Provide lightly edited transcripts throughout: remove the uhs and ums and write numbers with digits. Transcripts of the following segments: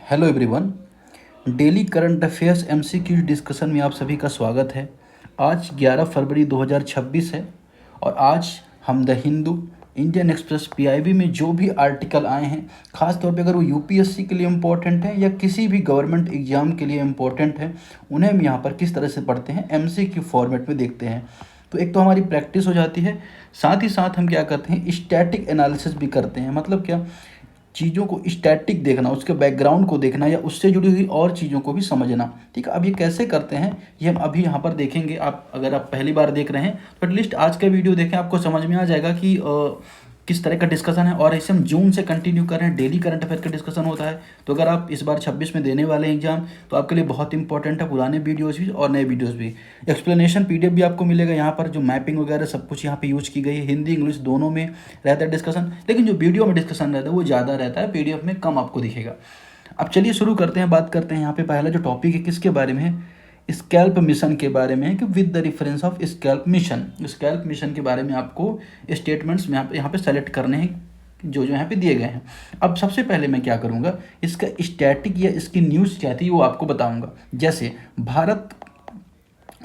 Hello everyone. Daily current affairs MCQ discussion में आप सभी का स्वागत है। आज 11 फरवरी 2026 है और आज हम the Hindu, Indian express, PIB में जो भी आर्टिकल आए हैं, ख़ास तौर पे अगर वो यूपीएससी के लिए इम्पोर्टेंट है या किसी भी गवर्नमेंट एग्जाम के लिए इम्पोर्टेंट है, उन्हें हम यहाँ पर किस तरह से पढ़ते हैं एमसीक्यू फॉर्मेट में देखते हैं। तो एक तो हमारी प्रैक्टिस हो जाती है, साथ ही साथ हम क्या करते हैं स्टैटिक एनालिसिस भी करते हैं। मतलब क्या, चीज़ों को स्टैटिक देखना, उसके बैकग्राउंड को देखना या उससे जुड़ी हुई और चीज़ों को भी समझना। ठीक है, अब ये कैसे करते हैं ये हम अभी यहाँ पर देखेंगे। आप अगर आप पहली बार देख रहे हैं तो एटलीस्ट आज का वीडियो देखें, आपको समझ में आ जाएगा कि किस तरह का डिस्कशन है। और ऐसे हम जून से कंटिन्यू कर रहे हैं, डेली करंट अफेयर का डिस्कशन होता है। तो अगर आप इस बार 26 में देने वाले हैं एग्जाम, तो आपके लिए बहुत इंपॉर्टेंट है पुराने वीडियोज़ भी और नए वीडियोज़ भी। एक्सप्लेनेशन पीडीएफ भी आपको मिलेगा यहाँ पर, जो मैपिंग वगैरह सब कुछ यहाँ पे यूज की गई है। हिंदी इंग्लिश दोनों में रहता है डिस्कशन, लेकिन जो वीडियो में डिस्कशन रहता है वो ज़्यादा रहता है, पीडीएफ में कम आपको दिखेगा। अब चलिए शुरू करते हैं, बात करते हैं। यहाँ पे पहला जो टॉपिक है किसके बारे में है, स्कैल्प मिशन के बारे में है कि with the reference of scalp mission. Scalp mission के बारे में आपको स्टेटमेंट्स में यहाँ पे सेलेक्ट करने हैं जो जो यहाँ पे दिए गए हैं। अब सबसे पहले मैं क्या करूँगा, इसका स्टैटिक या इसकी न्यूज़ क्या थी वो आपको बताऊँगा। जैसे भारत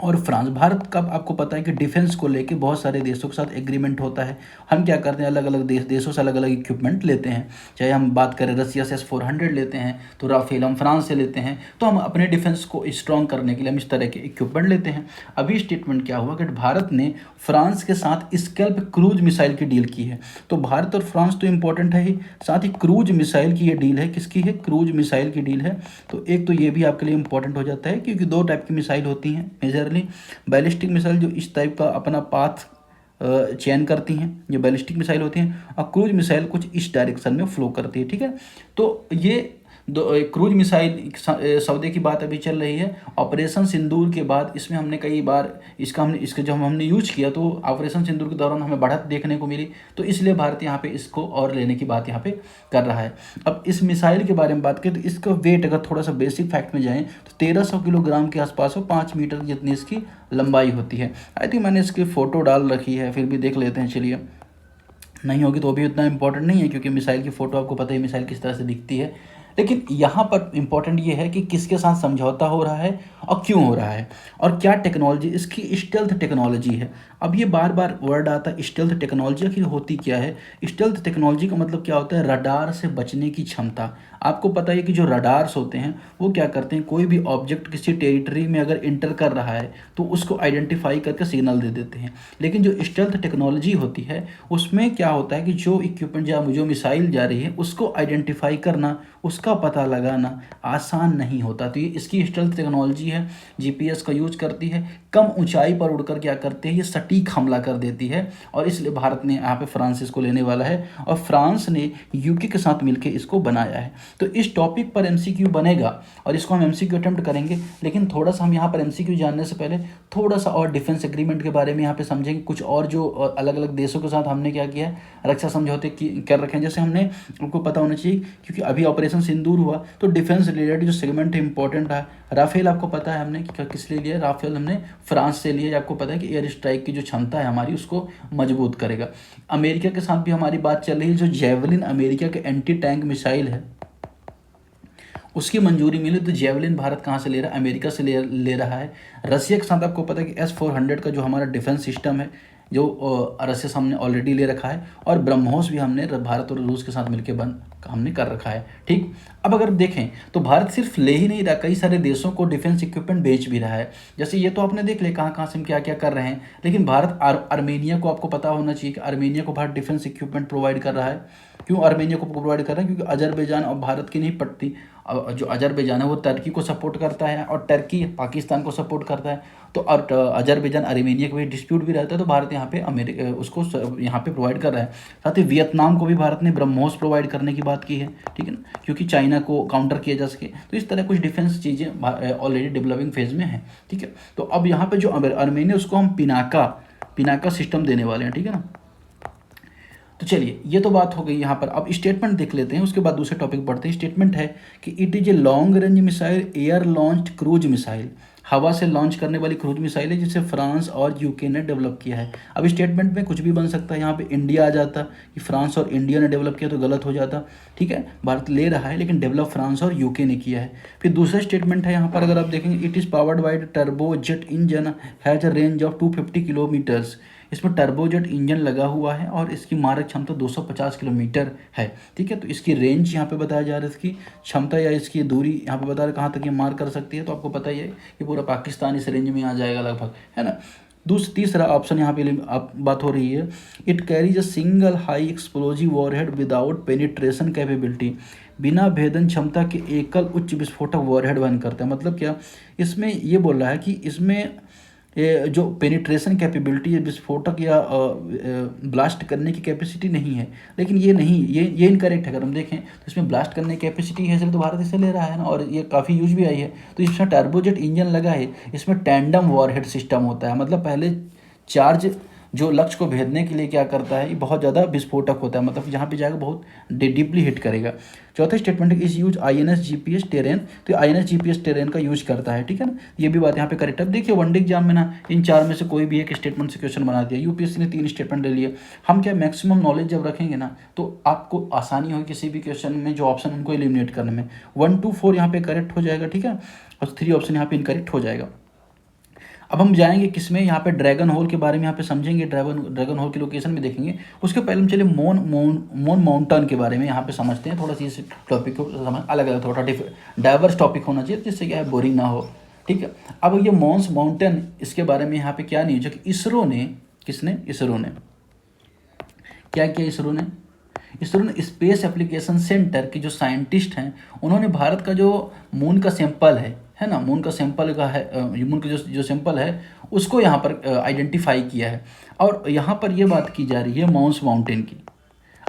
और फ्रांस, भारत का आपको पता है कि डिफेंस को लेके बहुत सारे देशों के साथ एग्रीमेंट होता है। हम क्या करते हैं, अलग अलग देशों से अलग अलग इक्विपमेंट लेते हैं। चाहे हम बात करें रसिया से S-400 लेते हैं, तो राफेल हम फ्रांस से लेते हैं। तो हम अपने डिफेंस को स्ट्रॉन्ग करने के लिए हम इस तरह के इक्विपमेंट लेते हैं। अभी स्टेटमेंट क्या हुआ कि भारत ने फ्रांस के साथ स्कैल्प क्रूज मिसाइल की डील की है। तो भारत और फ्रांस तो इंपॉर्टेंट है ही, साथ ही क्रूज मिसाइल की ये डील है। किसकी है, क्रूज मिसाइल की डील है। तो एक तो ये भी आपके लिए इंपॉर्टेंट हो जाता है, क्योंकि दो टाइप की मिसाइल होती हैं मेजरली। बैलिस्टिक मिसाइल जो इस टाइप का अपना पाथ चयन करती हैं, ये बैलिस्टिक मिसाइल होती हैं, और क्रूज मिसाइल कुछ इस डायरेक्शन में फ्लो करती है। ठीक है, तो ये दो क्रूज मिसाइल सौदे की बात अभी चल रही है। ऑपरेशन सिंदूर के बाद इसमें हमने कई बार इसका जब हमने यूज किया तो ऑपरेशन सिंदूर के दौरान हमें बढ़त देखने को मिली, तो इसलिए भारत यहाँ पे इसको और लेने की बात यहाँ पे कर रहा है। अब इस मिसाइल के बारे में बात करें तो इसका वेट अगर थोड़ा सा बेसिक फैक्ट में जाएँ तो 1300 किलोग्राम के आसपास हो, 5 मीटर जितनी इसकी लंबाई होती है। आई थिंक मैंने इसकी फ़ोटो डाल रखी है, फिर भी देख लेते हैं। चलिए, नहीं होगी तो भी उतना इंपॉर्टेंट नहीं है, क्योंकि मिसाइल की फ़ोटो आपको पता है मिसाइल किस तरह से दिखती है। लेकिन यहाँ पर इंपॉर्टेंट ये है कि किसके साथ समझौता हो रहा है और क्यों हो रहा है, और क्या टेक्नोलॉजी इसकी स्टेल्थ टेक्नोलॉजी है। अब ये बार बार वर्ड आता है स्टेल्थ टेक्नोलॉजी, आखिर होती क्या है। स्टेल्थ टेक्नोलॉजी का मतलब क्या होता है, रडार से बचने की क्षमता। आपको पता है कि जो रडार्स होते हैं वो क्या करते हैं, कोई भी ऑब्जेक्ट किसी टेरिटरी में अगर इंटर कर रहा है तो उसको आइडेंटिफाई करके सिग्नल दे देते हैं। लेकिन जो स्टेल्थ टेक्नोलॉजी होती है उसमें क्या होता है कि जो इक्विपमेंट जो मिसाइल जा रही है उसको आइडेंटिफाई करना, उसका पता लगाना आसान नहीं होता। तो ये इसकी स्टेल्थ टेक्नोलॉजी है, जीपीएस का यूज करती है, कम ऊंचाई पर उड़कर क्या करती है, ये सटीक हमला कर देती है। और इसलिए भारत ने यहाँ पे फ्रांस इसको लेने वाला है, और फ्रांस ने यूके के साथ मिलकर इसको बनाया है। तो इस टॉपिक पर एमसीक्यू बनेगा और इसको हम एमसीक्यू अटेम्प्ट करेंगे। लेकिन थोड़ा सा हम यहाँ पर एमसीक्यू जानने से पहले थोड़ा सा और डिफेंस एग्रीमेंट के बारे में यहाँ पे समझेंगे। कुछ और जो अलग अलग देशों के साथ हमने क्या किया है, रक्षा समझौते कर रखे हैं। जैसे हमने, आपको पता होना चाहिए क्योंकि अभी ऑपरेशन सिंदूर हुआ, तो डिफेंस रिलेटेड जो सेगमेंट है इंपॉर्टेंट है। राफेल आपको पता है हमने किस लिए लिया, राफेल हमने फ्रांस से लिए। आपको पता है कि एयर स्ट्राइक की जो क्षमता है हमारी उसको मजबूत करेगा। अमेरिका के साथ भी हमारी बात चल रही है, जो जेवलिन अमेरिका के एंटी टैंक मिसाइल है उसकी मंजूरी मिली। तो जेवलिन भारत कहाँ से ले रहा है, अमेरिका से ले रहा है। रसिया के साथ आपको पता है कि S-400 का जो हमारा डिफेंस सिस्टम है जो रसिया से हमने ऑलरेडी ले रखा है, और ब्रह्मोस भी हमने भारत और रूस के साथ मिलकर हमने कर रखा है। ठीक, अब अगर देखें तो भारत सिर्फ ले ही नहीं रहा, कई सारे देशों को डिफेंस इक्विपमेंट बेच भी रहा है। जैसे ये तो आपने देख लिया कहाँ कहाँ से हम क्या क्या कर रहे हैं। लेकिन भारत आर्मेनिया को, आपको पता होना चाहिए कि आर्मेनिया को भारत डिफेंस इक्विपमेंट प्रोवाइड कर रहा है। क्यों आर्मेनिया को प्रोवाइड कर रहा है, क्योंकि अजरबैजान और भारत की नहीं पड़ती। जो अजरबैजान है वो टर्की को सपोर्ट करता है और टर्की पाकिस्तान को सपोर्ट करता है। तो अजरबैजान आर्मेनिया के भी डिस्प्यूट भी रहता है, तो भारत यहाँ पे अमेरिका उसको यहाँ पे प्रोवाइड कर रहा है। साथ ही वियतनाम को भी भारत ने ब्रह्मोस प्रोवाइड करने की बात की है, ठीक है ना, क्योंकि चाइना को काउंटर किया जा सके। तो इस तरह कुछ डिफेंस चीज़ें ऑलरेडी डेवलपिंग फेज में हैं, ठीक है। तो अब यहाँ पे जो आर्मेनिया उसको हम पिनाका सिस्टम देने वाले हैं, ठीक है ना। तो चलिए, ये तो बात हो गई यहाँ पर। अब स्टेटमेंट देख लेते हैं, उसके बाद दूसरे टॉपिक पढ़ते हैं। स्टेटमेंट है कि it is a long range missile, air launched cruise missile, हवा से लॉन्च करने वाली क्रूज मिसाइल है जिसे फ्रांस और यूके ने डेवलप किया है। अब स्टेटमेंट में कुछ भी बन सकता है, यहाँ पे इंडिया आ जाता कि फ्रांस और इंडिया ने डेवलप किया तो गलत हो जाता। ठीक है, भारत ले रहा है लेकिन डेवलप फ्रांस और यूके ने किया है। फिर दूसरा स्टेटमेंट है यहाँ पर, अगर आप देखेंगे, it is powered by turbo jet engine has a range of 250 kilometres. इसमें टर्बोजेट इंजन लगा हुआ है और इसकी मारक क्षमता 250 किलोमीटर है। ठीक है, तो इसकी रेंज यहाँ पे बताया जा रहा है, इसकी क्षमता या इसकी दूरी यहाँ पे बता रहा है कहाँ तक ये मार कर सकती है। तो आपको पता ही है कि पूरा पाकिस्तान इस रेंज में आ जाएगा लगभग, है ना। तीसरा ऑप्शन यहाँ पे आप बात हो रही है, it carries a single high explosive warhead without penetration capability. बिना भेदन क्षमता के एकल उच्च विस्फोटक वॉरहेड वहन करता है। मतलब क्या, इसमें ये बोल रहा है कि इसमें ये जो पेनिट्रेशन कैपेबिलिटी है, विस्फोटक या ब्लास्ट करने की कैपेसिटी नहीं है। लेकिन ये नहीं, ये इनकरेक्ट है। अगर हम देखें तो इसमें ब्लास्ट करने की कैपेसिटी है, इसलिए तो भारत इसे ले रहा है ना, और ये काफ़ी यूज भी आई है। तो इसमें टर्बोजेट इंजन लगा है, इसमें टैंडम वॉरहेड सिस्टम होता है। मतलब पहले चार्ज जो लक्ष्य को भेदने के लिए क्या करता है, ये बहुत ज़्यादा विस्फोटक होता है, मतलब जहाँ पे जाएगा बहुत डीपली हिट करेगा। चौथा स्टेटमेंट इस यूज INS GPS टेरेन, तो INS GPS टेरेन का यूज करता है। ठीक है ना, ये भी बात यहाँ पे करेक्ट है। अब देखिए वनडे एग्जाम में ना इन चार में से कोई भी एक स्टेटमेंट से क्वेश्चन बना दिया, यूपीएससी ने 3 स्टेटमेंट ले लिए। हम क्या मैक्सिमम नॉलेज जब रखेंगे ना तो आपको आसानी होगी किसी भी क्वेश्चन में जो ऑप्शन उनको एलिमिनेट करने में। 1 2 4 यहाँ पे करेक्ट हो जाएगा। ठीक है, और 3 ऑप्शन यहाँ पे इनकरेक्ट हो जाएगा। अब हम जाएंगे किसमें, यहाँ पे ड्रैगन होल के बारे में यहाँ पे समझेंगे, ड्रैगन होल की लोकेशन भी देखेंगे। उसके पहले हम चलिए मून माउंटेन के बारे में यहाँ पे समझते हैं। थोड़ा सी इस टॉपिक को समझ अलग अलग थोड़ा डाइवर्स टॉपिक होना चाहिए जिससे क्या है बोरिंग ना हो। ठीक है, अब ये मॉन्स माउंटेन, इसके बारे में यहाँ पे क्या न्यूज है कि इसरो ने क्या किया, इसरो ने स्पेस एप्लीकेशन सेंटर के जो साइंटिस्ट हैं उन्होंने भारत का जो मून का सैंपल है ना, मून का जो सैंपल है उसको यहाँ पर आइडेंटिफाई किया है। और यहाँ पर ये बात की जा रही है मॉन्स माउंटेन की।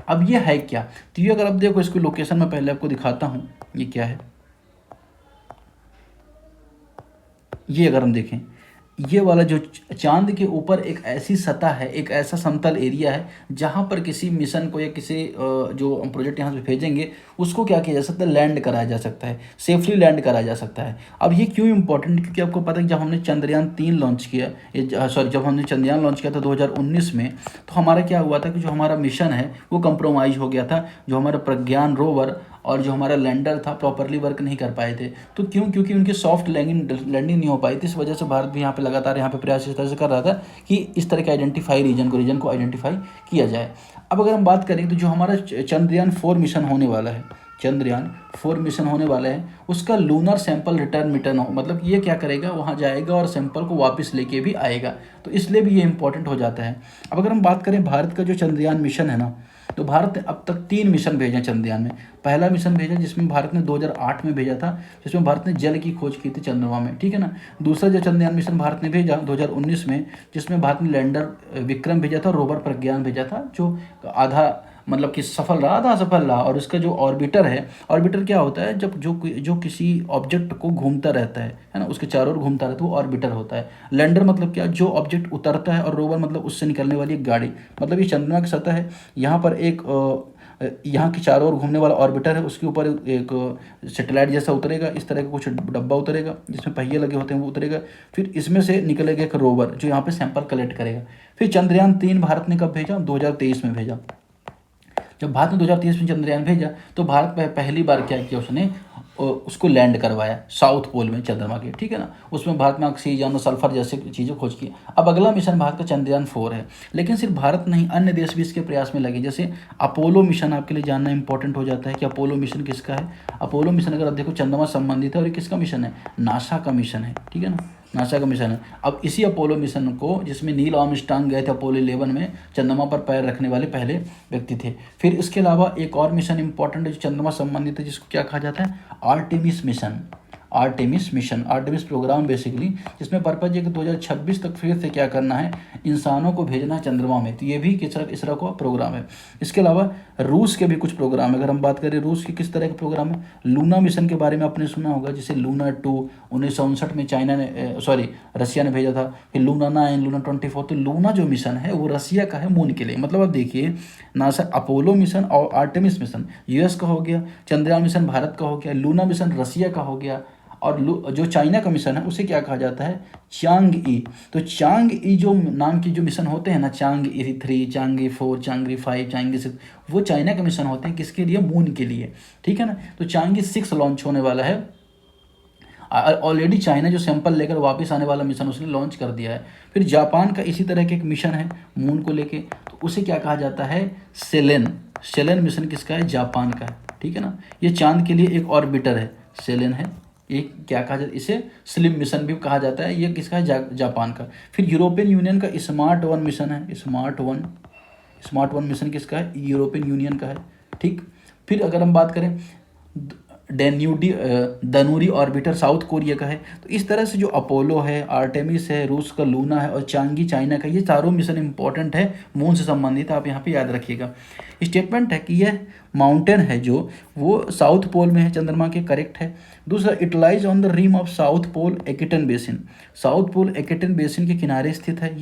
अब ये है क्या, तो ये अगर आप देखो इसको लोकेशन में पहले आपको दिखाता हूँ ये क्या है। ये अगर हम देखें, ये वाला जो चांद के ऊपर एक ऐसी सतह है, एक ऐसा समतल एरिया है जहाँ पर किसी मिशन को या किसी जो हम प्रोजेक्ट यहाँ से भेजेंगे उसको क्या किया जा सकता है, लैंड कराया जा सकता है, सेफली लैंड कराया जा सकता है। अब ये क्यों इंपॉर्टेंट, क्योंकि आपको पता है जब हमने चंद्रयान 3 लॉन्च किया, जब हमने चंद्रयान लॉन्च किया था 2019 में, तो हमारा क्या हुआ था कि जो हमारा मिशन है वो कंप्रोमाइज़ हो गया था। जो हमारा प्रज्ञान रोवर और जो हमारा लैंडर था प्रॉपरली वर्क नहीं कर पाए थे। तो क्योंकि उनकी सॉफ्ट लैंडिंग नहीं हो पाई थी, इस वजह से भारत भी यहाँ पे लगातार यहाँ पे प्रयास इस तरह से कर रहा था कि इस तरह के रीजन को आइडेंटिफाई किया जाए। अब अगर हम बात करें तो जो हमारा चंद्रयान 4 मिशन होने वाला है, उसका लूनर सैंपल रिटर्न हो, मतलब ये क्या करेगा, वहाँ जाएगा और सैंपल को वापस लेके भी आएगा। तो इसलिए भी ये इंपॉर्टेंट हो जाता है। अब अगर हम बात करें भारत का जो चंद्रयान मिशन है ना, तो भारत ने अब तक 3 मिशन भेजे चंद्रयान में। पहला मिशन भेजा जिसमें भारत ने 2008 में भेजा था, जिसमें भारत ने जल की खोज की थी चंद्रमा में। ठीक है ना। दूसरा जो चंद्रयान मिशन भारत ने भेजा 2019 में, जिसमें भारत ने लैंडर विक्रम भेजा था, रोवर प्रज्ञान भेजा था, जो आधा मतलब कि सफल रहा, आधा असफल रहा। और उसका जो ऑर्बिटर है, ऑर्बिटर क्या होता है, जब जो किसी ऑब्जेक्ट को घूमता रहता है ना, उसके चारों ओर घूमता रहता है, वो ऑर्बिटर होता है। लैंडर मतलब क्या, जो ऑब्जेक्ट उतरता है, और रोवर मतलब उससे निकलने वाली एक गाड़ी। मतलब ये चंद्रमा की सतह है, यहाँ पर एक यहाँ की चारों ओर घूमने वाला ऑर्बिटर है, उसके ऊपर एक सैटेलाइट जैसा उतरेगा, इस तरह का कुछ डब्बा उतरेगा जिसमें पहिए लगे होते हैं, वो उतरेगा। फिर इसमें से निकलेगा एक रोवर जो यहाँ पे सैंपल कलेक्ट करेगा। फिर चंद्रयान 3 भारत ने कब भेजा, 2023 में भेजा। जब भारत ने 2023 में चंद्रयान भेजा तो भारत पहली बार क्या किया, उसने उसको लैंड करवाया साउथ पोल में चंद्रमा के। ठीक है ना। उसमें भारत में ऑक्सीजन और सल्फर जैसे चीज़ें खोज की। अब अगला मिशन भारत का चंद्रयान 4 है, लेकिन सिर्फ भारत नहीं, अन्य देश भी इसके प्रयास में लगे। जैसे अपोलो मिशन आपके लिए जानना इंपॉर्टेंट हो जाता है कि अपोलो मिशन किसका है। अपोलो मिशन अगर आप देखो चंद्रमा संबंधित है, और ये किसका मिशन है, नासा का मिशन है। ठीक है ना, नासा का मिशन है। अब इसी अपोलो मिशन को, जिसमें नील आर्मस्ट्रांग गए थे अपोलो 11 में, चंद्रमा पर पैर रखने वाले पहले व्यक्ति थे। फिर इसके अलावा एक और मिशन इंपॉर्टेंट है जो चंद्रमा संबंधित है, जिसको क्या कहा जाता है, आर्टेमिस प्रोग्राम बेसिकली, जिसमें पर्पज है कि 2026 तक फिर से क्या करना है, इंसानों को भेजना है चंद्रमा में। तो ये भी इसरो का प्रोग्राम है। इसके अलावा रूस के भी कुछ प्रोग्राम है। अगर हम बात करें रूस के किस तरह के प्रोग्राम है, लूना मिशन के बारे में आपने सुना होगा, जैसे लूना 2 1959 में रसिया ने भेजा था। फिर लूना 9, लूना 24। तो लूना जो मिशन है वो रसिया का है मून के लिए। मतलब आप देखिए, नासा अपोलो मिशन और आर्टेमिस मिशन यूएस का हो गया, चंद्रयान मिशन भारत का हो गया, लूना मिशन रसिया का हो गया, और जो चाइना का मिशन है उसे क्या कहा जाता है, चांग ई। तो चांग ई जो नाम की जो मिशन होते हैं ना, चांग ई 3, चांग ई 4, चांग ई 5, चांग ई 6, वो चाइना के मिशन होते हैं। किसके लिए, मून के लिए, ठीक है ना। तो चांग ई 6 लॉन्च होने वाला है। ऑलरेडी चाइना जो सैंपल लेकर वापस आने वाला मिशन उसने लॉन्च कर दिया है। फिर जापान का इसी तरह के एक मिशन है मून को लेके, तो उसे क्या कहा जाता है, सेलेन। सेलेन मिशन किसका है, जापान का है, ठीक है ना। ये चांद के लिए एक ऑर्बिटर है, सेलेन है। एक क्या कहा जाता है, इसे स्लिम मिशन भी कहा जाता है। ये किसका है, जापान का। फिर यूरोपियन यूनियन का स्मार्ट वन मिशन है, स्मार्ट वन मिशन किसका है, यूरोपियन यूनियन का है, ठीक। फिर अगर हम बात करें दनूरी ऑर्बिटर साउथ कोरिया का है। तो इस तरह से जो अपोलो है, आर्टेमिस है, रूस का लूना है, और चांगी चाइना का, ये चारों मिशन इंपॉर्टेंट है, मून से संबंधित, आप यहाँ पे याद रखिएगा। स्टेटमेंट है कि यह माउंटेन है जो वो साउथ पोल में है, चंद्रमा के, करेक्ट है। दूसरा, it lies on the rim of south pole एकेटन बेसिन, साउथ पोल एकेटन बेसिन के किनारे स्थित है,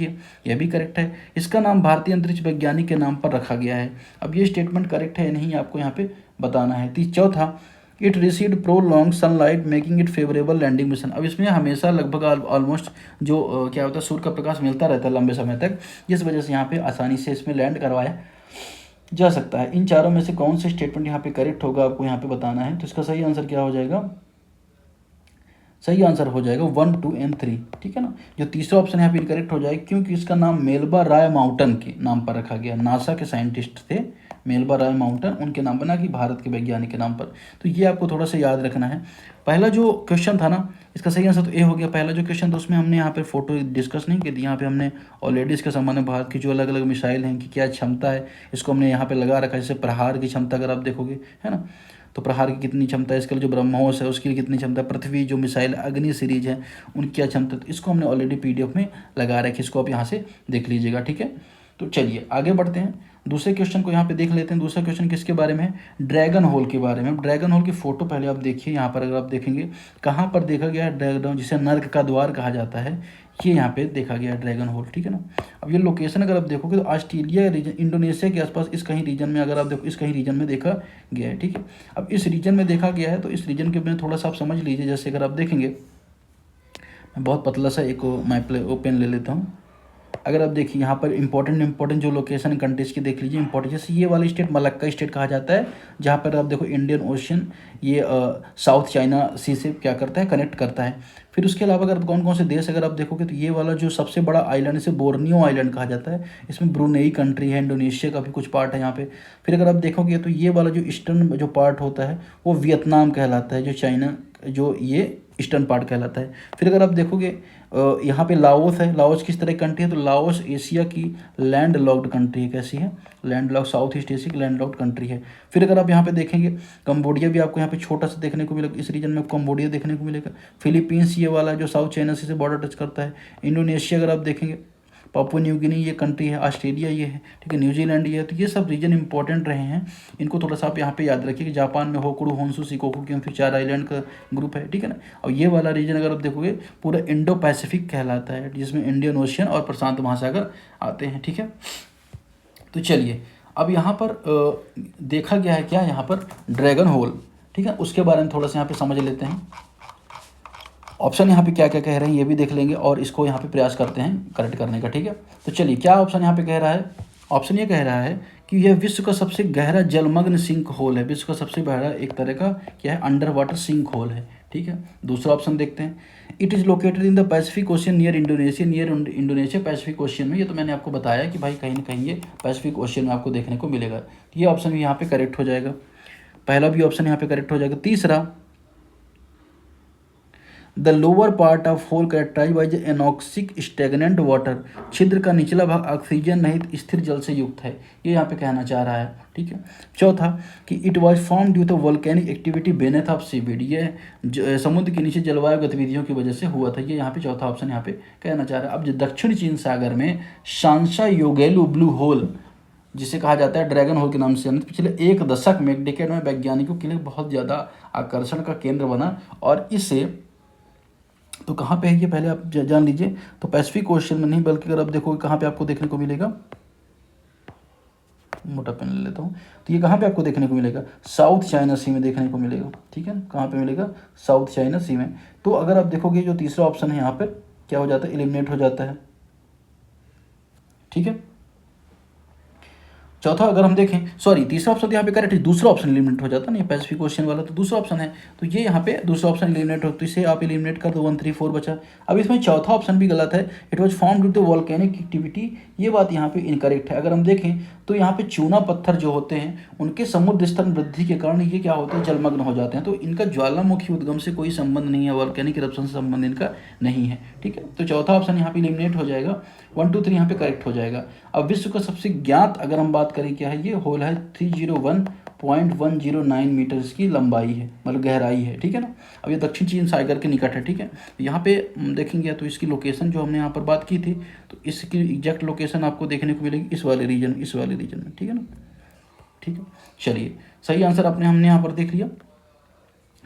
यह भी करेक्ट है। इसका नाम भारतीय अंतरिक्ष वैज्ञानिक के नाम पर रखा गया है। अब ये स्टेटमेंट करेक्ट है या नहीं आपको यहाँ पे बताना है। चौथा, it received prolong sunlight making it favourable landing mission. अब इसमें हमेशा लगभग ऑलमोस्ट जो क्या होता है, सूर्य का प्रकाश मिलता रहता है लंबे समय तक, जिस वजह से यहाँ पे आसानी से इसमें लैंड करवाया जा सकता है। इन चारों में से कौन से स्टेटमेंट यहाँ पे करेक्ट होगा आपको यहाँ पे बताना है। तो इसका सही आंसर क्या हो जाएगा, सही आंसर हो जाएगा 1, 2 एंड 3, ठीक है ना। जो तीसरा ऑप्शन यहाँ पे इनकरेक्ट हो जाएगा, क्योंकि इसका नाम मेलबा राय माउंटेन के नाम पर रखा गया। नासा के साइंटिस्ट थे मेलबा राय माउंटेन, उनके नाम पर, ना कि भारत के वैज्ञानिक के नाम पर। तो ये आपको थोड़ा सा याद रखना है। पहला जो क्वेश्चन था ना, इसका सही आंसर तो ए हो गया। पहला जो क्वेश्चन था उसमें हमने यहाँ पे फोटो डिस्कस नहीं की थी, यहाँ पे हमने ऑलरेडी इसके संबंध में भारत की जो अलग अलग मिसाइल हैं कि क्या क्षमता है, इसको हमने यहाँ पे लगा रखा है। जैसे प्रहार की क्षमता अगर आप देखोगे, है ना, तो प्रहार की कितनी क्षमता है, इसके लिए जो ब्रह्मोस है उसकी कितनी क्षमता है, पृथ्वी जो मिसाइल अग्नि सीरीज है उनकी क्या क्षमता, तो इसको हमने ऑलरेडी पीडीएफ में लगा रखी, इसको आप यहाँ से देख लीजिएगा, ठीक है। तो चलिए आगे बढ़ते हैं, दूसरे क्वेश्चन को यहाँ पे देख लेते हैं। दूसरा क्वेश्चन किसके बारे में है, ड्रैगन होल के बारे में। ड्रैगन होल की फोटो पहले आप देखिए, यहाँ पर अगर आप देखेंगे कहाँ पर देखा गया है ड्रैगन, जिसे नर्क का द्वार कहा जाता है, ये यहाँ पे देखा गया है ड्रैगन होल, ठीक है ना। अब ये लोकेशन अगर आप देखोगे तो ऑस्ट्रेलिया रीजन, इंडोनेशिया के आसपास इस कहीं रीजन में, अगर आप देखो इस कहीं रीजन में देखा गया है, ठीक है। अब इस रीजन में देखा गया है, तो इस रीजन के में थोड़ा सा आप समझ लीजिए। जैसे अगर आप देखेंगे, मैं बहुत पतला सा एक पेन ले लेता हूँ। अगर आप देखिए यहाँ पर इंपॉर्टेंट जो लोकेशन कंट्रीज की देख लीजिए इंपॉर्टेंट, जैसे ये वाली स्टेट मलक्का स्टेट कहा जाता है, जहाँ पर आप देखो इंडियन ओशन ये साउथ चाइना सी से क्या करता है, कनेक्ट करता है। फिर उसके अलावा अगर कौन कौन से देश अगर आप देखोगे, तो ये वाला जो सबसे बड़ा आइलैंड, इसे बोर्नियो आइलैंड कहा जाता है। इसमें ब्रुनेई कंट्री है, इंडोनेशिया का भी कुछ पार्ट है यहाँ पे। फिर अगर आप देखोगे तो ये वाला जो ईस्टर्न जो पार्ट होता है वो वियतनाम कहलाता है, जो चाइना जो ये ईस्टर्न पार्ट कहलाता है। फिर अगर आप देखोगे यहाँ पे लाओस है। लाओस किस तरह की कंट्री है, तो लाओस एशिया की लैंड लॉक्ड कंट्री है। कैसी है, land lock, south east Asia की लैंड लॉक्ड कंट्री है। फिर अगर आप यहाँ पे देखेंगे कंबोडिया भी आपको यहाँ पे छोटा सा देखने को मिलेगा, इस रीजन में कंबोडिया देखने को मिलेगा। फिलीपींस ये वाला जो साउथ चाइना से बॉर्डर टच करता है। इंडोनेशिया अगर आप देखेंगे, पापुआ न्यू गिनी ये कंट्री है, ऑस्ट्रेलिया ये है, ठीक है, न्यूजीलैंड ये है। तो ये सब रीजन इंपॉर्टेंट रहे हैं, इनको थोड़ा सा आप यहाँ पे याद रखिए कि जापान में होकुडू, होन्शु, शिकोकू के फिर 4 आइलैंड का ग्रुप है, ठीक है ना। और ये वाला रीजन अगर आप देखोगे पूरा इंडो पैसिफिक कहलाता है, जिसमें इंडियन ओशियन और प्रशांत महासागर आते हैं, ठीक है। तो चलिए अब यहाँ पर देखा गया है क्या, यहाँ पर ड्रैगन होल, ठीक है, उसके बारे में थोड़ा सा यहाँ पे समझ लेते हैं। ऑप्शन यहाँ पे क्या क्या कह रहे हैं ये भी देख लेंगे, और इसको यहाँ पे प्रयास करते हैं करेक्ट करने का, ठीक है। तो चलिए क्या ऑप्शन यहाँ पे कह रहा है, ऑप्शन ये कह रहा है कि यह विश्व का सबसे गहरा जलमग्न सिंक होल है। विश्व का सबसे गहरा एक तरह का क्या है, अंडर वाटर सिंक होल है, ठीक है। दूसरा ऑप्शन देखते हैं, it is located in the Pacific ocean near Indonesia, near Indonesia Pacific ocean में। ये तो मैंने आपको बताया कि भाई कहीं ना कहीं ये पैसिफिक ओशियन में आपको देखने को मिलेगा। ये ऑप्शन भी यहाँ पे करेक्ट हो जाएगा, पहला भी ऑप्शन यहाँ पे करेक्ट हो जाएगा। तीसरा, the lower part of hole characterise by anoxic stagnant water, छिद्र का निचला भाग ऑक्सीजन रहित स्थिर जल से युक्त है, ये यहाँ पे कहना चाह रहा है, ठीक है। चौथा कि it was form due to volcanic activity beneath of seabed, ये समुद्र के नीचे जलवायु गतिविधियों की वजह से हुआ था, ये यहाँ पे चौथा ऑप्शन यहाँ पे कहना चाह रहा है। अब जो दक्षिण चीन सागर में शांशा योगेलू ब्लू होल, जिसे कहा जाता है ड्रैगन होल के नाम से, पिछले एक दशक में, एक डिकेड में वैज्ञानिकों के लिए बहुत ज़्यादा आकर्षण का केंद्र बना। और इससे तो कहाँ पे है ये पहले आप जान लीजिए, तो पैसिफिक ओशियन में नहीं, बल्कि अगर आप देखोगे कहाँ पे आपको देखने को मिलेगा, मोटा पेन ले लेता हूँ। तो ये कहाँ पे आपको देखने को मिलेगा? साउथ चाइना सी में देखने को मिलेगा, ठीक है। कहाँ पे मिलेगा? साउथ चाइना सी में। तो अगर आप देखोगे जो तीसरा ऑप्शन है यहाँ पे क्या हो जाता है? एलिमिनेट हो जाता है, ठीक है। चौथा अगर हम देखें, सॉरी तीसरा ऑप्शन यहाँ पे करेक्ट है, दूसरा ऑप्शन एलिमिनेट हो जाता है ना, पैसिफिक ओशियन वाला तो दूसरा ऑप्शन है, तो ये यहाँ पे दूसरा ऑप्शन एलिमिनेट हो, तो इसे आप एलिमिनेट कर दो, 1, 3, 4 बचा। अब इसमें चौथा ऑप्शन भी गलत है, it was form due to volcanic activity, ये बात यहाँ पे इनकरेक्ट है। अगर हम देखें तो यहाँ पे चूना पत्थर जो होते हैं उनके समुद्र स्तर वृद्धि के कारण ये क्या होते हैं? जलमग्न हो जाते हैं, तो इनका ज्वालामुखी उद्गम से कोई संबंध नहीं है, वॉल्केनिक इरप्शन से संबंध इनका नहीं है, ठीक है। तो चौथा ऑप्शन यहाँ पे एलिमिनेट हो जाएगा, 1, 2, 3 यहाँ पे करेक्ट हो जाएगा। अब विश्व का सबसे ज्ञात अगर हम बात करें क्या है, ये होल है 301.109 मीटर इसकी लंबाई है, मतलब गहराई है, ठीक है ना। अब ये दक्षिण चीन सागर के निकट है, ठीक है। यहाँ पे देखेंगे तो इसकी लोकेशन जो हमने यहाँ पर बात की थी, तो इसकी एग्जैक्ट लोकेशन आपको देखने को मिलेगी इस वाले रीजन में, ठीक है ना, ठीक है। चलिए सही आंसर हमने यहाँ पर देख लिया,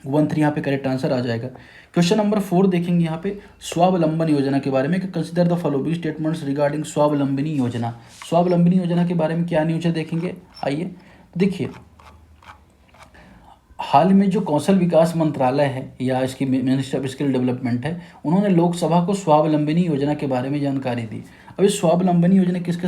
1, 3 यहाँ पे करेक्ट आंसर आ जाएगा। क्वेश्चन नंबर 4 देखेंगे यहाँ पे स्वावलंबन योजना के बारे में, कि consider the following statements regarding Swavalambini योजना। स्वावलंबनी योजना के बारे में क्या न्यूज है देखेंगे, आइए देखिए। हाल में जो कौशल विकास मंत्रालय है या इसकी मिनिस्ट्री ऑफ स्किल डेवलपमेंट है, उन्होंने लोकसभा को स्वावलंबनी योजना के बारे में जानकारी दी। अब इस स्वावलंबनी योजना किसके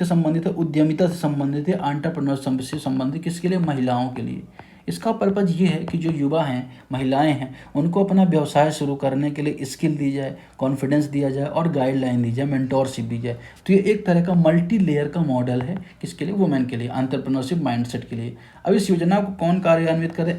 संबंधित है? उद्यमिता से संबंधित है, एंटरप्रेन्योरशिप से संबंधित, किसके लिए? महिलाओं के लिए। इसका पर्पज़ ये है कि जो युवा हैं, महिलाएं हैं, उनको अपना व्यवसाय शुरू करने के लिए स्किल दी जाए, कॉन्फिडेंस दिया जाए और गाइडलाइन दी जाए, मेंटोरशिप दी जाए। तो ये एक तरह का मल्टी लेयर का मॉडल है, किसके लिए? वुमेन के लिए, एंटरप्रेन्योरशिप माइंडसेट के लिए। अब इस योजना को कौन कार्यान्वित करे?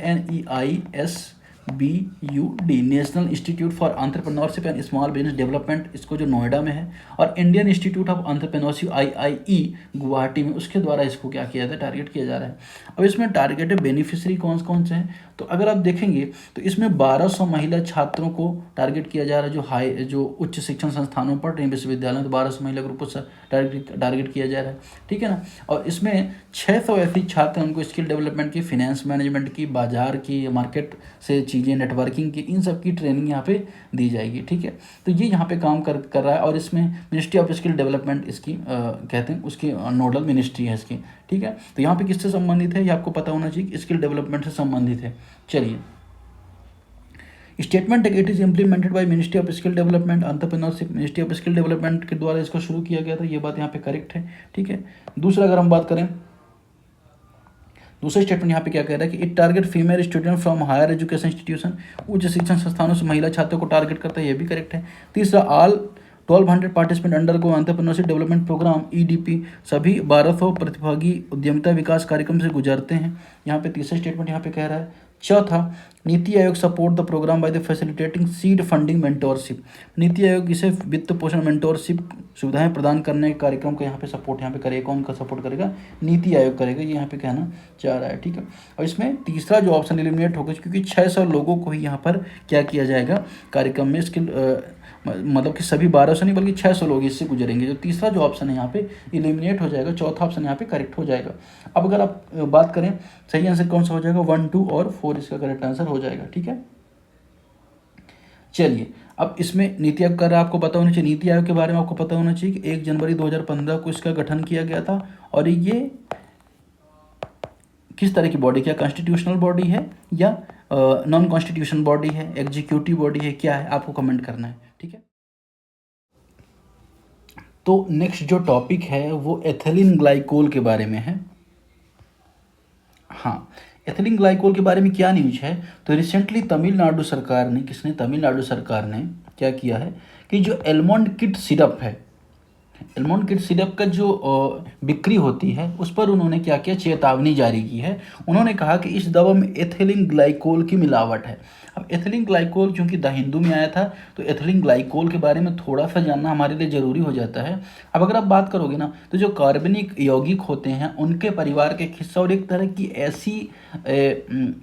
NEISBUD, national institute for entrepreneurship and small business development, इसको जो नोएडा में है, और Indian institute of entrepreneurship IIE Guwahati में, उसके द्वारा इसको क्या किया जाता है? टारगेट किया जा रहा है। अब इसमें टारगेटेड बेनिफिशियरी कौन कौन से हैं? तो अगर आप देखेंगे तो इसमें 1200 महिला छात्रों को टारगेट किया जा रहा है, जो उच्च शिक्षण संस्थानों पढ़ रहे हैं, विश्वविद्यालयों, तो 1200 महिला ग्रुप को टारगेट किया जा रहा है, ठीक है ना। और इसमें 600 ऐसी छात्र उनको स्किल डेवलपमेंट की, फिनेंस मैनेजमेंट की, बाजार की, मार्केट से चीज़ें, नेटवर्किंग की, इन सब की ट्रेनिंग यहाँ पे दी जाएगी, ठीक है। तो ये यहाँ पे काम कर रहा है, और इसमें मिनिस्ट्री ऑफ स्किल डेवलपमेंट इसकी कहते हैं, उसकी नोडल मिनिस्ट्री है इसकी, ठीक है। तो यहाँ पे किससे संबंधित है ये आपको पता होना चाहिए, स्किल डेवलपमेंट से संबंधित है। चलिए, statement it is implemented by ministry of skill development, entrepreneurship ministry of skill development के द्वारा इसको शुरू किया गया था, ये बात यहाँ पे करेक्ट है, ठीक है। दूसरा अगर हम बात करें, दूसरा स्टेटमेंट यहाँ पे क्या कह रहा है कि it target female student from higher education institution, उच्च शिक्षण संस्थानों से महिला छात्रों को टारगेट करता है, ये भी करेक्ट है। तीसरा, ऑल 1200 पार्टिसिपेंट अंडर गो एंटरप्रेन्योरशिप डेवलपमेंट प्रोग्राम EDP, सभी 1200 प्रतिभागी उद्यमिता विकास कार्यक्रम से गुजरते हैं, यहाँ पे तीसरा स्टेटमेंट यहाँ पे कह रहा है। चौथा, NITI Aayog support the programme by the facilitating seed funding mentorship, NITI Aayog इसे वित्त पोषण मेंटोरशिप सुविधाएं प्रदान करने के कार्यक्रम का यहाँ पे सपोर्ट यहाँ पे करेगा, कौन का सपोर्ट करेगा? नीति आयोग करेगा, ये यहाँ पे कहना चाह रहा है, ठीक है। और इसमें तीसरा जो ऑप्शन एलिमिनेट होगा, क्योंकि 600 लोगों को ही यहाँ पर क्या किया जाएगा कार्यक्रम में, स्किल मतलब कि सभी 1200 नहीं बल्कि 600 लोग इससे गुजरेंगे, जो तीसरा जो ऑप्शन है यहाँ पे एलिमिनेट हो जाएगा, चौथा ऑप्शन यहाँ पे करेक्ट हो जाएगा। अब अगर आप बात करें सही आंसर कौन सा हो जाएगा, 1, 2 और 4 इसका करेक्ट आंसर हो जाएगा, ठीक है। चलिए, अब इसमें नीति आयोग का आपको पता होना चाहिए, नीति आयोग के बारे में आपको पता होना चाहिए कि 1 जनवरी 2015 को इसका गठन किया गया था, और ये किस तरह की बॉडी, क्या कॉन्स्टिट्यूशनल बॉडी है या नॉन कॉन्स्टिट्यूशनल बॉडी है, एग्जीक्यूटिव बॉडी है, क्या है, आपको कमेंट करना है, ठीक है। तो नेक्स्ट जो टॉपिक है वो एथिलीन ग्लाइकोल के बारे में है। हाँ, एथिलीन ग्लाइकोल के बारे में क्या न्यूज है, तो रिसेंटली तमिलनाडु सरकार ने क्या किया है कि जो एलमंड किट सिरप है, एलमंड किट सिरप का जो बिक्री होती है उस पर उन्होंने क्या किया, चेतावनी जारी की है। उन्होंने कहा कि इस दवा में एथिलीन ग्लाइकोल की मिलावट है। अब एथिलीन ग्लाइकोल क्योंकि द हिंदू में आया था, तो एथिलीन ग्लाइकोल के बारे में थोड़ा सा जानना हमारे लिए ज़रूरी हो जाता है। अब अगर आप बात करोगे ना, तो जो कार्बनिक यौगिक होते हैं उनके परिवार के हिस्सा, और एक तरह की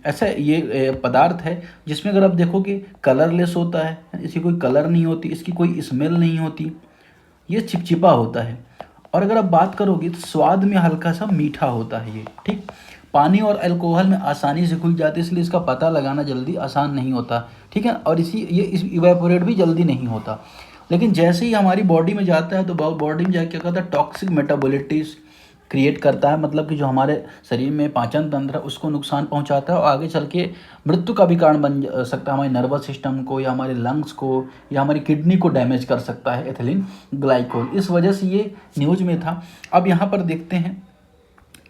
ऐसा ये पदार्थ है जिसमें अगर आप देखोगे कलरलेस होता है, इसकी कोई कलर नहीं होती, इसकी कोई स्मेल नहीं होती, ये चिपचिपा होता है, और अगर आप बात करोगे तो स्वाद में हल्का सा मीठा होता है ये, ठीक। पानी और अल्कोहल में आसानी से घुल जाते हैं, इसलिए इसका पता लगाना जल्दी आसान नहीं होता, ठीक है। और ये इवेपोरेट भी जल्दी नहीं होता, लेकिन जैसे ही हमारी बॉडी में जाता है तो बॉडी में जाके क्या करता है, टॉक्सिक मेटाबोलिटीज क्रिएट करता है, मतलब कि जो हमारे शरीर में पाचन तंत्र है उसको नुकसान पहुंचाता है और आगे चल के मृत्यु का भी कारण बन सकता है, हमारे नर्वस सिस्टम को या हमारे लंग्स को या हमारी किडनी को डैमेज कर सकता है एथिलीन ग्लाइकोल। इस वजह से ये न्यूज़ में था। अब यहाँ पर देखते हैं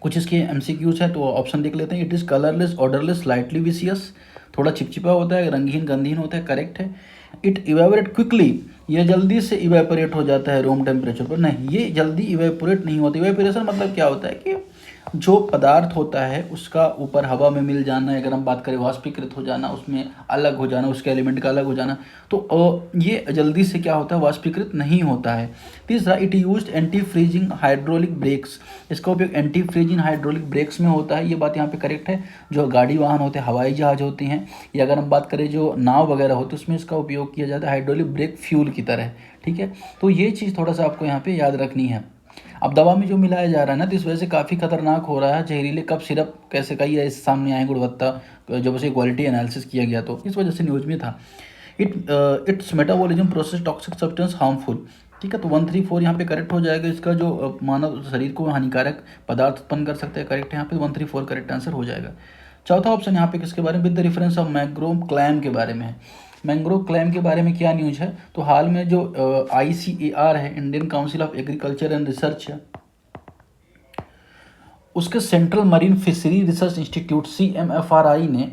कुछ इसके एमसीक्यूज है, तो ऑप्शन देख लेते हैं। It is colourless, odourless, slightly विसियस, थोड़ा चिपचिपा होता है, रंगहीन गंधहीन होता है, करेक्ट है। इट इवेपोरेट क्विकली, ये जल्दी से इवेपोरेट हो जाता है रूम टेम्परेचर पर, नहीं ये जल्दी इवेपोरेट नहीं होता। इवेपोरेशन मतलब क्या होता है कि जो पदार्थ होता है उसका ऊपर हवा में मिल जाना, अगर हम बात करें वाष्पीकृत हो जाना, उसमें अलग हो जाना, उसके एलिमेंट का अलग हो जाना, तो ये जल्दी से क्या होता है, वाष्पीकृत नहीं होता है। तीसरा, it used anti freezing hydraulic breaks, इसका उपयोग एंटी फ्रीजिंग हाइड्रोलिक ब्रेक्स में होता है, ये बात यहाँ पे करेक्ट है। जो गाड़ी वाहन होते हैं, हवाई जहाज होते हैं, या अगर हम बात करें जो नाव वगैरह होती है उसमें इसका उपयोग किया जाता है हाइड्रोलिक ब्रेक फ्यूल की तरह, ठीक है। तो ये चीज़ थोड़ा सा आपको यहाँ पे याद रखनी है। अब दवा में जो मिलाया जा रहा है ना, तो इस वजह से काफ़ी खतरनाक हो रहा है। जहरीले कप सिरप कैसे का ये सामने आए गुणवत्ता, जब उसे क्वालिटी एनालिसिस किया गया तो इस वजह से न्यूज़ में था। It's metabolism process toxic substance harmful, ठीक है। तो 134 यहाँ पे करेक्ट हो जाएगा। इसका जो मानव शरीर को हानिकारक पदार्थ उत्पन्न कर सकते हैं, करेक्ट है। यहाँ पे 134 करेक्ट आंसर हो जाएगा। चौथा ऑप्शन यहाँ पे किसके बारे में, with the reference of mangrove clam के बारे में है। मैंग्रोव क्लैम के बारे में क्या न्यूज़ है, तो हाल में जो ICAR है, Indian council of agriculture and research है, उसके central marine fishery research institute CMFRI ने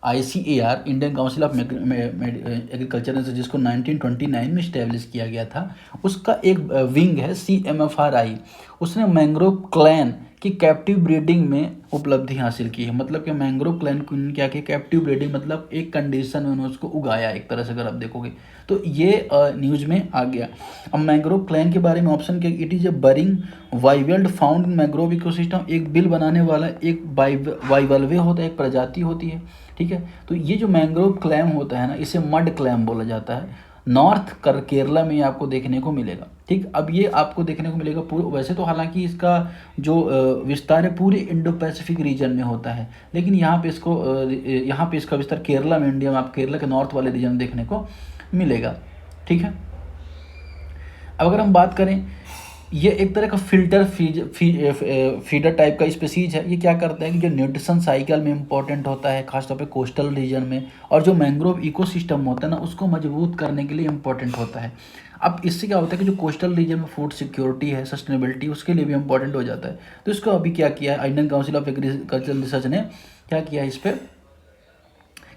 ICAR, Indian council of agriculture research, जिसको 1929 में इस्टेब्लिश किया गया था, उसका एक विंग है CMFRI। उसने मैंग्रोव क्लैम की कैप्टिव ब्रीडिंग में उपलब्धि हासिल की है। मतलब कि मैंग्रोव क्लैम को क्या किया, कैप्टिव ब्रीडिंग मतलब एक कंडीशन में उन्होंने उसको उगाया एक तरह से, अगर आप देखोगे तो ये न्यूज़ में आ गया। अब मैंग्रोव क्लैम के बारे में ऑप्शन क्या, it is a burrowing wild found in mangrove ecosystem, एक बिल बनाने वाला एक बाइवल्वे होता है, एक प्रजाति होती है, ठीक है। तो ये जो मैंग्रोव क्लैम होता है ना, इसे मड क्लैम बोला जाता है। नॉर्थ केरला में आपको देखने को मिलेगा, ठीक। अब ये आपको देखने को मिलेगा पूरे, वैसे तो हालांकि इसका जो विस्तार है पूरे इंडो पैसिफिक रीजन में होता है, लेकिन यहाँ पे इसका विस्तार केरला में, इंडिया में आप केरला के नॉर्थ वाले रीजन में देखने को मिलेगा, ठीक है। अब अगर हम बात करें, ये एक तरह का फिल्टर फीडर टाइप का स्पीसीज है। ये क्या करता है कि जो न्यूट्रिशन साइकिल में इंपॉर्टेंट होता है, खासतौर पे कोस्टल रीजन में, और जो मैंग्रोव इकोसिस्टम होता है ना, उसको मजबूत करने के लिए इंपॉर्टेंट होता है। अब इससे क्या होता है कि जो कोस्टल रीजन में फूड सिक्योरिटी है, सस्टेनेबिलिटी, उसके लिए भी इंपॉर्टेंट हो जाता है। तो इसको अभी क्या किया है, Indian council of agriculture research ने क्या किया है, इस पर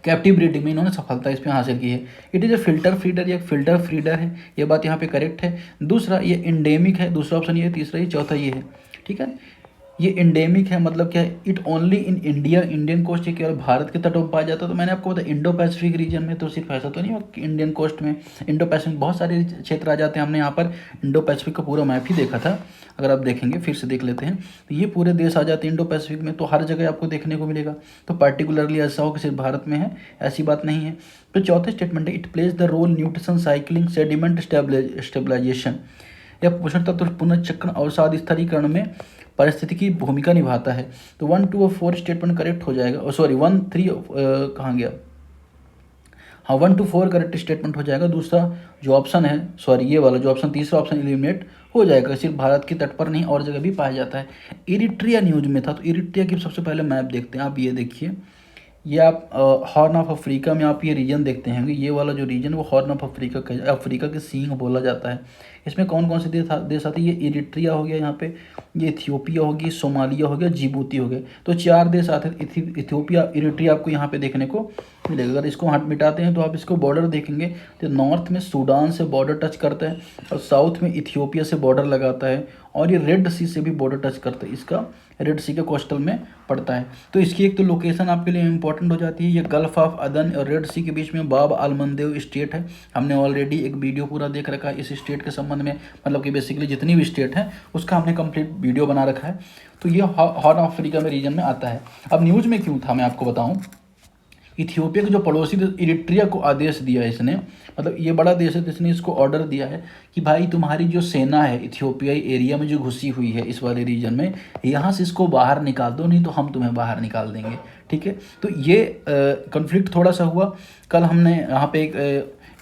कैप्टिव ब्रीडिंग में इन्होंने सफलता इस पर हासिल की है। It is A filter feeder, ये फिल्टर फीडर है, ये बात यहाँ पे करेक्ट है। दूसरा, ये इंडेमिक है, दूसरा ऑप्शन ये है, तीसरा ये, चौथा ये है, ठीक है। ये इंडेमिक है, मतलब क्या है, it only in India, Indian coast है, केवल भारत के तटों पर पाया जाता है। तो मैंने आपको बताया इंडो पैसिफिक रीजन में, तो सिर्फ ऐसा तो नहीं हो कि इंडियन कोस्ट में, इंडो पैसिफिक बहुत सारे क्षेत्र आ जाते हैं। हमने यहाँ पर इंडो पैसिफिक का पूरा मैप ही देखा था, अगर आप देखेंगे फिर से देख लेते हैं, तो ये पूरे देश आ जाते हैं इंडो पैसिफिक में, तो हर जगह आपको देखने को मिलेगा। तो पर्टिकुलरली ऐसा हो कि सिर्फ भारत में है, ऐसी बात नहीं है। तो चौथे स्टेटमेंट है, it plays the role nutrition cycling sediment stabilisation, या पोषण तत्व पुनर्चक्रण अवसाद स्थिरीकरण में परिस्थिति की भूमिका निभाता है। तो 1, 2 और 4 स्टेटमेंट करेक्ट हो जाएगा, सॉरी 1, 3 कहाँ गया, हाँ 1 to 4 करेक्ट स्टेटमेंट हो जाएगा। दूसरा जो ऑप्शन है, सॉरी ये वाला जो ऑप्शन, तीसरा ऑप्शन एलिमिनेट हो जाएगा। सिर्फ भारत के तट पर नहीं और जगह भी पाया जाता है। इरिट्रिया न्यूज में था, तो इरिट्रिया की सबसे पहले मैप देखते हैं। आप ये देखिए, ये आप हॉर्न ऑफ अफ्रीका में आप ये रीजन देखते हैं, ये वाला जो रीजन वो हॉर्न ऑफ अफ्रीका का, अफ्रीका के सींग बोला जाता है। इसमें कौन कौन से देश आते हैं, ये इरिट्रिया हो गया यहाँ पे, ये इथियोपिया होगी, सोमालिया हो गया, जिबूती हो गया। तो 4 देश आते हैं। इथियोपिया, इरिट्रिया आपको यहाँ पे देखने को मिलेगा। अगर इसको हट मिटाते हैं तो आप इसको बॉर्डर देखेंगे, तो नॉर्थ में सूडान से बॉर्डर टच करता है, और साउथ में इथियोपिया से बॉर्डर लगाता है, और ये रेड सी से भी बॉर्डर टच करता है। इसका रेड सी के कोस्टल में पड़ता है। तो इसकी एक तो लोकेशन आपके लिए इंपॉर्टेंट हो जाती है। ये गल्फ ऑफ अदन और रेड सी के बीच में बाब अलमंदेव स्टेट है। हमने ऑलरेडी एक वीडियो पूरा देख रखा है इस स्टेट के संबंध में, मतलब कि बेसिकली जितनी भी स्टेट है उसका हमने कंप्लीट वीडियो बना रखा है। तो ये हॉर्न ऑफ अफ्रीका में रीजन में आता है। अब न्यूज़ में क्यों था मैं आपको बताऊँ। इथियोपिया के जो पड़ोसी थे, इरिट्रिया को आदेश दिया इसने, मतलब ये बड़ा देश है, तो इसने इसको ऑर्डर दिया है कि भाई तुम्हारी जो सेना है इथियोपियाई एरिया में जो घुसी हुई है इस वाले रीजन में, यहाँ से इसको बाहर निकाल दो, नहीं तो हम तुम्हें बाहर निकाल देंगे, ठीक है। तो ये कॉन्फ्लिक्ट थोड़ा सा हुआ। कल हमने यहाँ पे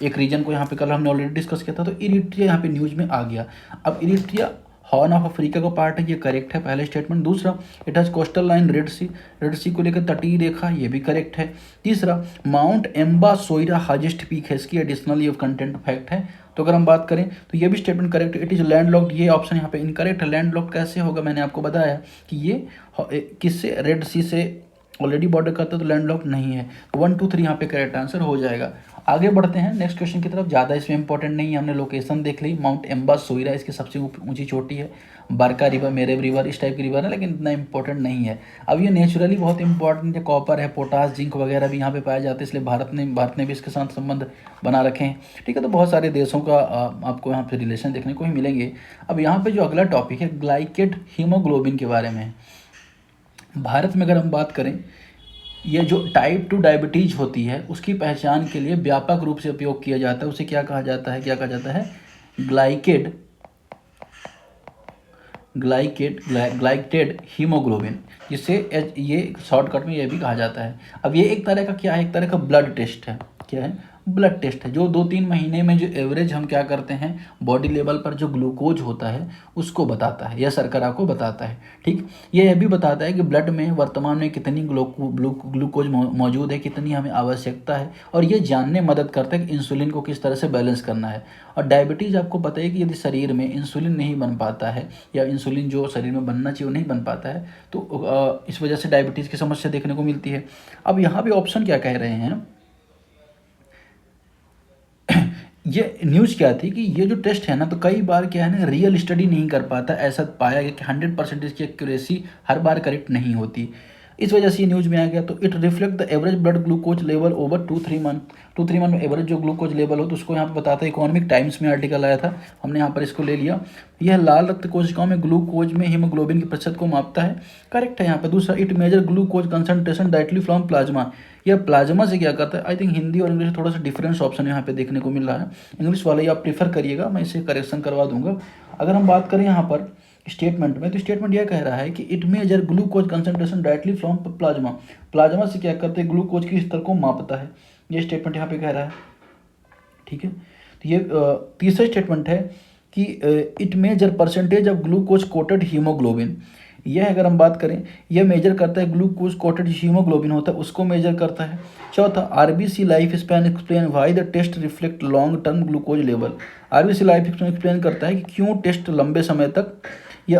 एक रीजन को यहाँ पे कल हमने ऑलरेडी डिस्कस किया था। तो इरिट्रिया यहाँ पे न्यूज़ में आ गया। अब इरिट्रिया हॉर्न ऑफ अफ्रीका का पार्ट है, ये करेक्ट है पहले स्टेटमेंट। दूसरा, it has coastal line Red Sea, Red Sea को लेकर तटीय रेखा, ये भी करेक्ट है। तीसरा, mount Emba Soira highest peak है, इसकी एडिशनल ये कंटेंट फैक्ट है। तो अगर हम बात करें तो ये भी statement correct, it is landlocked, ये ऑप्शन यहाँ पे इनकरेक्ट है। लैंडलॉक्ड कैसे होगा, मैंने आपको बताया कि ये किससे, रेड सी से ऑलरेडी बॉर्डर करता है, तो लैंडलॉक्ड नहीं है। 1 2 3 यहाँ पे करेक्ट आंसर हो जाएगा। आगे बढ़ते हैं नेक्स्ट क्वेश्चन की तरफ, ज़्यादा इसमें इंपॉर्टेंट नहीं है, हमने लोकेशन देख ली। माउंट एम्बा सोइरा इसकी सबसे ऊंची चोटी है। बरका रिवर, मेरेब रिवर, इस टाइप की रिवर है, लेकिन इतना इंपॉर्टेंट नहीं है। अब ये नेचुरली बहुत इंपॉर्टेंट है, कॉपर है, पोटास, जिंक वगैरह भी यहाँ पे पाए जाते हैं, इसलिए भारत ने भी इसके साथ संबंध बना रखे हैं। ठीक है, तो बहुत सारे देशों का आपको यहाँ पे रिलेशन देखने को ही मिलेंगे। अब यहाँ पे जो अगला टॉपिक है ग्लाइकेट हीमोग्लोबिन के बारे में। भारत में अगर हम बात करें, ये जो टाइप 2 डायबिटीज होती है उसकी पहचान के लिए व्यापक रूप से उपयोग किया जाता है। उसे क्या कहा जाता है, क्या कहा जाता है, ग्लाइकेटेड हीमोग्लोबिन, जिससे ये शॉर्टकट में ये भी कहा जाता है। अब ये एक तरह का क्या है, एक तरह का ब्लड टेस्ट है। क्या है, ब्लड टेस्ट है, जो 2-3 महीने में जो एवरेज हम क्या करते हैं बॉडी लेवल पर जो ग्लूकोज होता है उसको बताता है, या शर्करा को बताता है। ठीक, ये यह भी बताता है कि ब्लड में वर्तमान में कितनी ग्लूकोज मौजूद है, कितनी हमें आवश्यकता है, और ये जानने मदद करता है कि इंसुलिन को किस तरह से बैलेंस करना है। और डायबिटीज़ आपको पता है कि यदि शरीर में इंसुलिन नहीं बन पाता है, या इंसुलिन जो शरीर में बनना चाहिए वो नहीं बन पाता है, तो इस वजह से डायबिटीज़ की समस्या देखने को मिलती है। अब यहाँ पे ऑप्शन क्या कह रहे हैं, ये न्यूज़ क्या थी कि ये जो टेस्ट है ना, तो कई बार क्या है ना, रियल स्टडी नहीं कर पाता, ऐसा पाया गया कि 100% की एक्यूरेसी हर बार करेक्ट नहीं होती। इस वजह से ये न्यूज़ में आ गया। तो it reflect the average blood glucose level over 2-3 month में एवरेज जो ग्लूकोज लेवल हो, तो उसको यहाँ पे बताता है। इकोनॉमिक टाइम्स में आर्टिकल आया था, हमने यहाँ पर इसको ले लिया। यह लाल रक्त कोशिकाओं में ग्लूकोज में हीमोग्लोबिन के प्रतिशत को मापता है, करेक्ट है यहाँ पे। दूसरा, it measure glucose concentration directly from plasma, यह प्लाज्मा से क्या करता है। आई थिंक हिंदी और इंग्लिश में थोड़ा सा डिफरेंस ऑप्शन यहाँ पे देखने को मिल रहा है, इंग्लिश वाले आप प्रीफर करिएगा, मैं इसे करेक्शन करवा दूंगा। अगर हम बात करें यहाँ पर स्टेटमेंट में, तो स्टेटमेंट यह कह रहा है कि it measure glucose concentration directly from plasma से क्या करते हैं, ग्लूकोज के स्तर को मापता है, ये स्टेटमेंट यहाँ पे कह रहा है। ठीक है, तो ये तीसरा स्टेटमेंट है कि it measure percentage of glucose coated haemoglobin, यह अगर हम बात करें, यह मेजर करता है ग्लूकोज कोटेड हीमोग्लोबिन होता है उसको मेजर करता है। चौथा, RBC life span explain why the test reflect long term glucose level, RBC life span explain करता है कि क्यों टेस्ट लंबे समय तक ये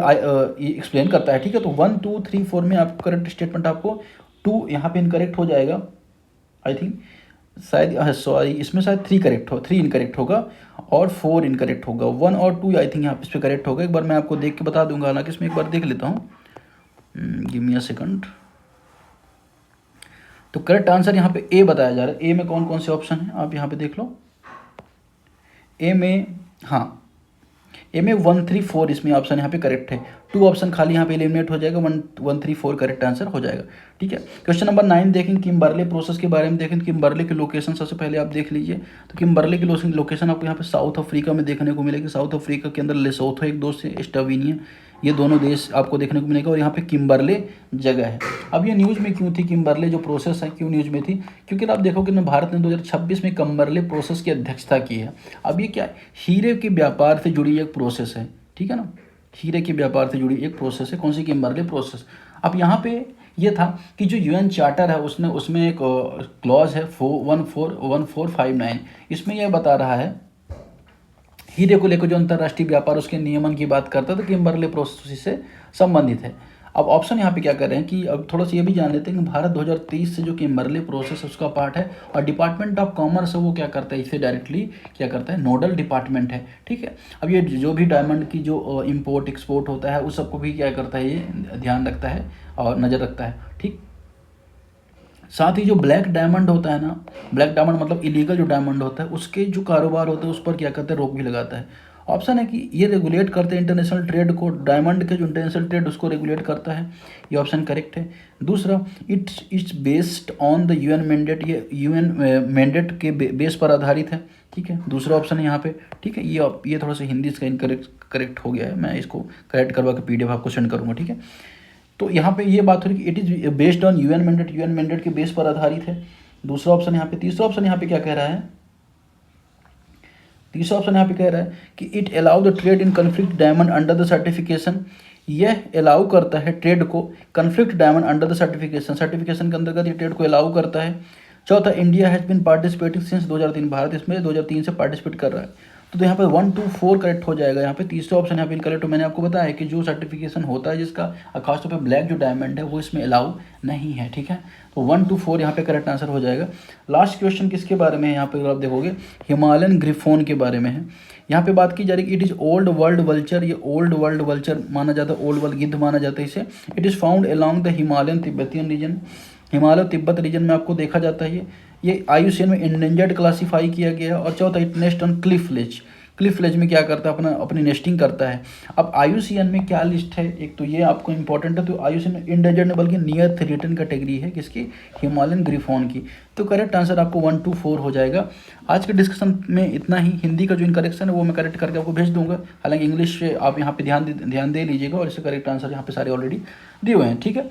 एक्सप्लेन करता है। ठीक है, तो 1 2 3 4 में आपको करेक्ट स्टेटमेंट, आपको 2 यहाँ पे इनकरेक्ट हो जाएगा, आई थिंक शायद, सॉरी इसमें शायद 3 इनकरेक्ट होगा और 4 इनकरेक्ट होगा। 1 और 2 आई थिंक यहाँ पे इस पर करेक्ट होगा। एक बार मैं आपको देख के बता दूंगा, हालांकि इसमें एक बार देख लेता हूँ, गिव मी अ सेकंड। तो करेक्ट आंसर यहाँ पे ए बताया जा रहा है। ए में कौन कौन से ऑप्शन हैं आप यहाँ पे देख लो। ए में, हाँ, ए में 1 3 4 इसमें ऑप्शन यहाँ पे करेक्ट है। 2 ऑप्शन खाली यहाँ पे एलिमिनेट हो जाएगा, 1 3 4 करेक्ट आंसर हो जाएगा। ठीक है, क्वेश्चन नंबर 9 देखें, किम्बर्ले प्रोसेस के बारे में देखें। किम्बर्ले की लोकेशन सबसे पहले आप देख लीजिए। तो किम्बर्ले की लोकेशन आपको यहाँ पे साउथ अफ्रीका में देखने को मिलेगी। साउथ अफ्रीका के अंदर लेसोथो एक दोस्त है, स्लोवेनिया, ये दोनों देश आपको देखने को मिलेगा, और यहाँ पे किम्बर्ले जगह है। अब ये न्यूज़ में क्यों थी, किम्बर्ले जो प्रोसेस है क्यों न्यूज़ में थी, क्योंकि आप देखोगे ना, भारत ने 2026 में किम्बर्ले प्रोसेस की अध्यक्षता की है। अब ये क्या है, हीरे के व्यापार से जुड़ी एक प्रोसेस है। ठीक है ना, हीरे के व्यापार से जुड़ी एक प्रोसेस है, कौन सी, किम्बर्ले प्रोसेस। अब यहाँ पे ये था कि जो यूएन चार्टर है उसमें एक क्लॉज है 1459, इसमें यह बता रहा है हीरे को लेकर जो अंतर्राष्ट्रीय व्यापार उसके नियमन की बात करता है, तो किम्बर्ले प्रोसेस से संबंधित है। अब ऑप्शन यहाँ पे क्या कर रहे हैं कि अब थोड़ा सा ये भी जान लेते हैं कि भारत 2023 से जो किम्बर्ले प्रोसेस उसका पार्ट है, और डिपार्टमेंट ऑफ कॉमर्स है वो क्या करता है, इसे डायरेक्टली क्या करता है, नोडल डिपार्टमेंट है। ठीक है, अब ये जो भी डायमंड की जो इम्पोर्ट एक्सपोर्ट होता है उस सबको भी क्या करता है, ये ध्यान रखता है और नज़र रखता है। ठीक, साथ ही जो ब्लैक डायमंड होता है ना, ब्लैक डायमंड मतलब इलीगल जो डायमंड होता है, उसके जो कारोबार होते हैं उस पर क्या करता है, रोक भी लगाता है। ऑप्शन है कि ये रेगुलेट करते हैं इंटरनेशनल ट्रेड को, डायमंड के जो इंटरनेशनल ट्रेड उसको रेगुलेट करता है, ये ऑप्शन करेक्ट है। दूसरा, it's based on the UN mandate, ये यूएन मैंडेट के बेस पर आधारित है। ठीक है, दूसरा ऑप्शन है यहाँ पे। ठीक है, ये थोड़ा सा हिंदी इसका करेक्ट हो गया है, मैं इसको करेक्ट करवा के PDF आपको सेंड करूँगा। ठीक है, तो यहाँ पे ये बात हो रही कि it is based on UN mandate के बेस पर आधारित है, दूसरा ऑप्शन यहाँ पे। तीसरा ऑप्शन यहाँ पे क्या कह रहा है, तीसरा ऑप्शन यहाँ पे कह रहा है कि it allow the trade in conflict diamond under the certification, यह अलाउ करता है ट्रेड को conflict diamond under the certification, certification के अंतर्गत ये ट्रेड को अलाउ करता है। चौथा, India has been participating since 2003, Bharat इसमें 2003 से पार्टिसिपेट कर रहा है। तो यहाँ पर 1 2 4 करेक्ट हो जाएगा। यहाँ पे तीसरा ऑप्शन यहाँ पे इनकरेक्ट। मैंने आपको बताया है कि जो सर्टिफिकेशन होता है जिसका खासतौर पे ब्लैक जो डायमंड है वो इसमें अलाउ नहीं है, ठीक है। तो 1 2 4 यहाँ पे करेक्ट आंसर हो जाएगा। लास्ट क्वेश्चन किसके बारे में है यहाँ पे आप देखोगे, हिमालयन ग्रिफोन के बारे में है। यहाँ पे बात की जा रही है, it is old world vulture, ये ओल्ड वर्ल्ड वल्चर माना जाता है, ओल्ड वर्ल्ड गिद्ध माना जाता है इसे। It is found along the Himalayan Tibetan region, Himalaya Tibet region में आपको देखा जाता है। ये IUCN में इंडेंजर्ड क्लासीफाई किया गया है। और चौथा, it nest on cliff ledge, cliff ledge में क्या करता है, अपनी नेस्टिंग करता है। अब IUCN में क्या लिस्ट है, एक तो ये आपको इंपॉर्टेंट है, तो IUCN में इंडेंजर्ड नहीं बल्कि नियर थ्रेटन कैटेगरी है किसकी, हिमालयन ग्रिफॉन की। तो करेक्ट आंसर आपको 1 2 4 हो जाएगा। आज के डिस्कशन में इतना ही। हिंदी का जो इनकरेक्शन है वो मैं करेक्ट करके आपको भेज दूंगा। हालांकि इंग्लिश आप यहाँ पे ध्यान दे लीजिएगा और इससे करेक्ट आंसर यहाँ पे सारे ऑलरेडी दिए हुए हैं, ठीक है।